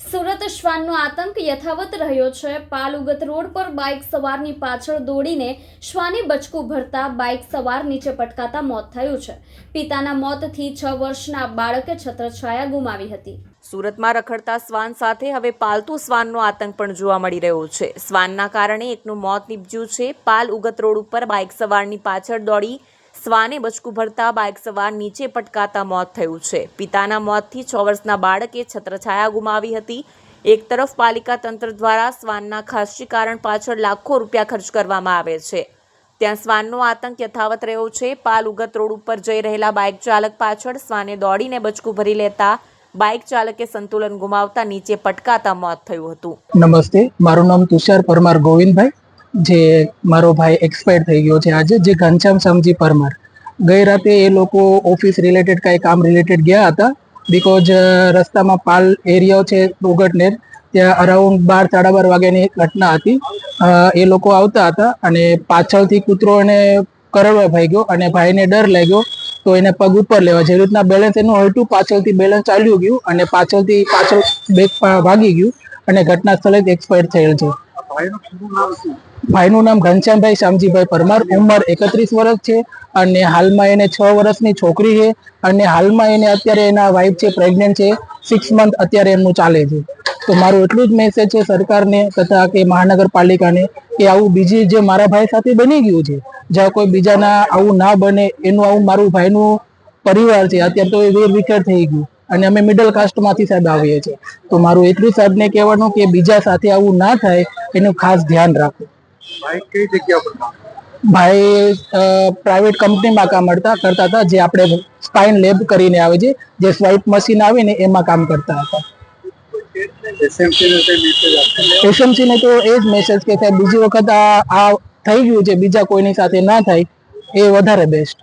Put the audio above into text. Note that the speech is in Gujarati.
સુરત શ્વાનનો આતંક યથાવત રહ્યો છે। પાલ ઉગત રોડ પર બાઇક સવારની પાછળ દોડીને શ્વાને બચકું ભરતા બાઇક સવાર નીચે પટકાતા મોત થયું છે। પિતાના મોતથી 6 વર્ષના બાળકે છત્રછાયા ગુમાવી હતી। સુરતમાં રખડતા શ્વાન સાથે હવે પાલતુ શ્વાનનો આતંક પણ જોવા મળી રહ્યો છે। શ્વાનના કારણે એકનું મોત નીપજ્યું છે। પાલ ઉગત રોડ ઉપર બાઇક સવારની પાછળ દોડી શ્વાને બચકું ભરતા બાઇક સવાર નીચે પટકાતા મોત થયું છે। પિતાના મોતથી 6 વર્ષના બાળકે છત્રછાયા ગુમાવી હતી। એક તરફ પાલિકા તંત્ર દ્વારા શ્વાનના ખાસગીકરણ પાછળ લાખો રૂપિયા ખર્ચ કરવામાં આવે છે, ત્યાં શ્વાનનો આતંક યથાવત રહ્યો છે। પાલ ઉગત રોડ ઉપર જઈ રહેલા બાઇક ચાલક પાછળ શ્વાને દોડીને બચકું ભરી લેતા બાઇક ચાલકે સંતુલન ગુમાવતા નીચે પટકાતા મોત થયું હતું। નમસ્તે, મારું નામ તુષાર પરમાર ગોવિંદભાઈ, જે મારો ભાઈ એક્સપાયર થઈ ગયો છે આજે, જે ઘનશ્યામ શામજી પરમાર। ગઈ રાતે એ લોકો ઓફિસ રિલેટેડ કાંઈ કામ રિલેટેડ ગયા હતા, બિકોઝ રસ્તામાં પાલ એરિયા છે ઉગટનેર, ત્યાં અરાઉન્ડ 12-12:30 વાગ્યાની ઘટના હતી। એ લોકો આવતા હતા અને પાછળથી કૂતરો એને કરડવા ભાગ્યો અને ભાઈને ડર લાગ્યો તો એને પગ ઉપર લેવા, જેવી રીતના બેલેન્સ એનું હલતું, પાછળથી બેલેન્સ ચાલ્યું ગયું અને પાછળ બેગ ભાગી ગયું અને ઘટના સ્થળે જ એક્સપાયર થયેલ છે। ભાઈનું નામ ઘનશ્યામભાઈ શામજીભાઈ પરમાર, ઉંમર 31 વર્ષ છે અને હાલમાં એને 6 વર્ષની છોકરી છે અને હાલમાં એને અત્યારે એના વાઇફ છે, પ્રેગ્નન્ટ છે, 6 મંથ અત્યારે એમનું ચાલે છે। તો મારું એટલું જ મેસેજ છે સરકારને તથા કે મહાનગરપાલિકાને કે આવું બીજી જે મારા ભાઈ સાથે બની ગયું છે, જ્યાં કોઈ બીજાના આવું ના બને એનું, આવું મારું ભાઈનું પરિવાર છે અત્યારે તો એ વેર વિખેર થઈ ગયું અને અમે મિડલ કાસ્ટમાંથી સાહેબ આવીએ છીએ। તો મારું એટલું સાહેબને કહેવાનું કે બીજા સાથે આવું ના થાય એનું ખાસ ધ્યાન રાખો। ભાઈ કઈ જગ્યા પર કામ? ભાઈ પ્રાઇવેટ કંપનીમાં કામ કરતા હતા, જે આપણે સ્પાઇન લેબ કરીને આવે છે, જે સ્વાઇપ મશીન આવે ને એમાં કામ કરતા હતા। એસએમસી ને તો એ જ મેસેજ કે સાહેબ બીજી વખત આ થઈ ગયું છે, બીજા કોઈની સાથે ના થાય એ વધારે બેસ્ટ।